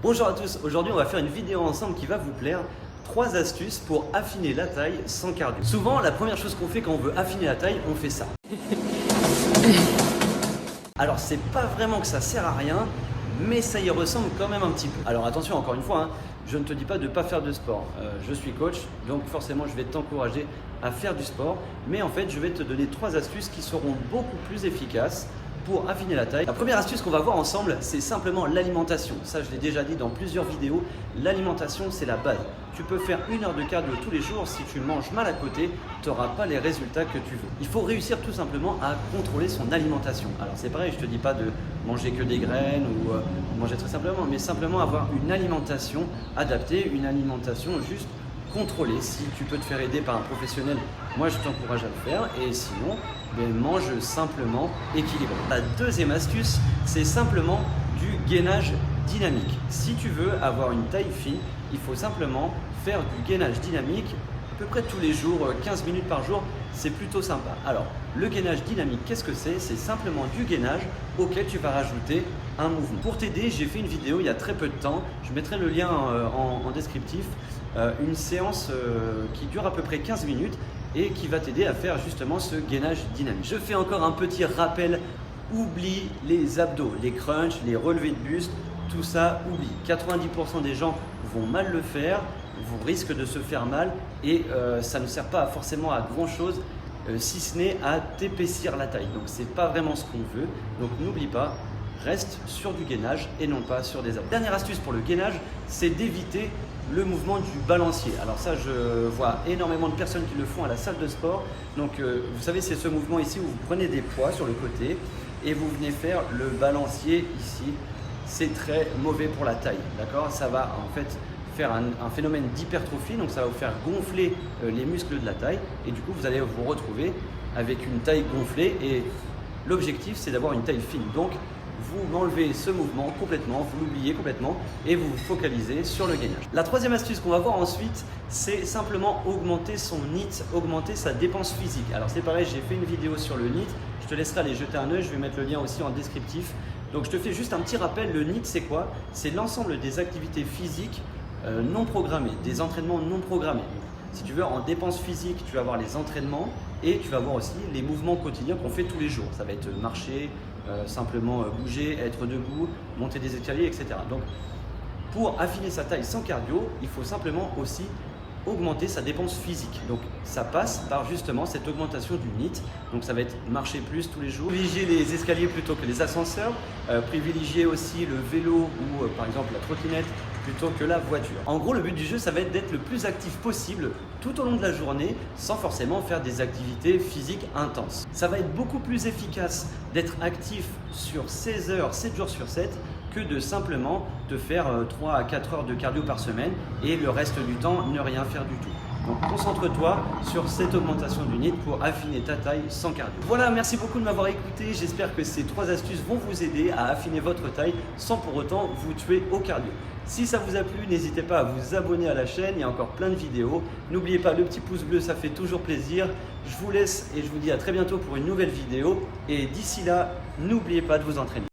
Bonjour à tous, aujourd'hui on va faire une vidéo ensemble qui va vous plaire. 3 astuces pour affiner la taille sans cardio. Souvent la première chose qu'on fait quand on veut affiner la taille, on fait ça. Alors c'est pas vraiment que ça sert à rien, mais ça y ressemble quand même un petit peu. Alors attention, encore une fois, je ne te dis pas de ne pas faire de sport. Je suis coach, donc forcément je vais t'encourager à faire du sport. Mais en fait je vais te donner 3 astuces qui seront beaucoup plus efficaces pour affiner la taille. La première astuce qu'on va voir ensemble, c'est simplement l'alimentation. Ça, je l'ai déjà dit dans plusieurs vidéos. L'alimentation, c'est la base. Tu peux faire 1 heure de cardio tous les jours. Si tu manges mal à côté, tu n'auras pas les résultats que tu veux. Il faut réussir tout simplement à contrôler son alimentation. Alors, c'est pareil, je ne te dis pas de manger que des graines ou manger très simplement, mais simplement avoir une alimentation adaptée, une alimentation juste contrôler. Si tu peux te faire aider par un professionnel, moi je t'encourage à le faire, et sinon mange simplement équilibré. La deuxième astuce, c'est simplement du gainage dynamique. Si tu veux avoir une taille fine, il faut simplement faire du gainage dynamique à peu près tous les jours, 15 minutes par jour, c'est plutôt sympa. Alors, le gainage dynamique, qu'est-ce que c'est? C'est simplement du gainage auquel tu vas rajouter un mouvement. Pour t'aider, j'ai fait une vidéo il y a très peu de temps, je mettrai le lien en descriptif, une séance qui dure à peu près 15 minutes et qui va t'aider à faire justement ce gainage dynamique. Je fais encore un petit rappel, oublie les abdos, les crunchs, les relevés de buste, tout ça, oublie. 90% des gens vont mal le faire, vous risquez de se faire mal et ça ne sert pas forcément à grand chose si ce n'est à t'épaissir la taille. Donc c'est pas vraiment ce qu'on veut, donc n'oublie pas, reste sur du gainage et non pas sur des abdos. Dernière astuce pour le gainage, c'est d'éviter le mouvement du balancier. Alors ça, je vois énormément de personnes qui le font à la salle de sport. Donc vous savez, c'est ce mouvement ici où vous prenez des poids sur le côté et vous venez faire le balancier ici. C'est très mauvais pour la taille, d'accord? Ça va en fait faire un phénomène d'hypertrophie, donc ça va vous faire gonfler les muscles de la taille et du coup vous allez vous retrouver avec une taille gonflée et l'objectif c'est d'avoir une taille fine. Donc vous enlevez ce mouvement complètement, vous l'oubliez complètement et vous vous focalisez sur le gainage. La troisième astuce qu'on va voir ensuite, c'est simplement augmenter son NEAT, augmenter sa dépense physique. Alors c'est pareil, j'ai fait une vidéo sur le NEAT, je te laisserai aller jeter un œil, je vais mettre le lien aussi en descriptif. Donc je te fais juste un petit rappel, le NEAT c'est quoi? C'est l'ensemble des activités physiques non programmées, des entraînements non programmés. Si tu veux, en dépense physique, tu vas avoir les entraînements et tu vas avoir aussi les mouvements quotidiens qu'on fait tous les jours. Ça va être marcher, simplement bouger, être debout, monter des escaliers, etc. Donc, pour affiner sa taille sans cardio, il faut simplement aussi augmenter sa dépense physique. Donc, ça passe par justement cette augmentation du NEAT. Donc, ça va être marcher plus tous les jours, privilégier les escaliers plutôt que les ascenseurs, privilégier aussi le vélo ou par exemple la trottinette plutôt que la voiture. En gros, le but du jeu, ça va être d'être le plus actif possible tout au long de la journée sans forcément faire des activités physiques intenses. Ça va être beaucoup plus efficace d'être actif sur 16 heures, 7 jours sur 7 que de simplement te faire 3 à 4 heures de cardio par semaine et le reste du temps ne rien faire du tout. Donc concentre-toi sur cette augmentation du NEAT pour affiner ta taille sans cardio. Voilà, merci beaucoup de m'avoir écouté. J'espère que ces 3 astuces vont vous aider à affiner votre taille sans pour autant vous tuer au cardio. Si ça vous a plu, n'hésitez pas à vous abonner à la chaîne, il y a encore plein de vidéos. N'oubliez pas le petit pouce bleu, ça fait toujours plaisir. Je vous laisse et je vous dis à très bientôt pour une nouvelle vidéo. Et d'ici là, n'oubliez pas de vous entraîner.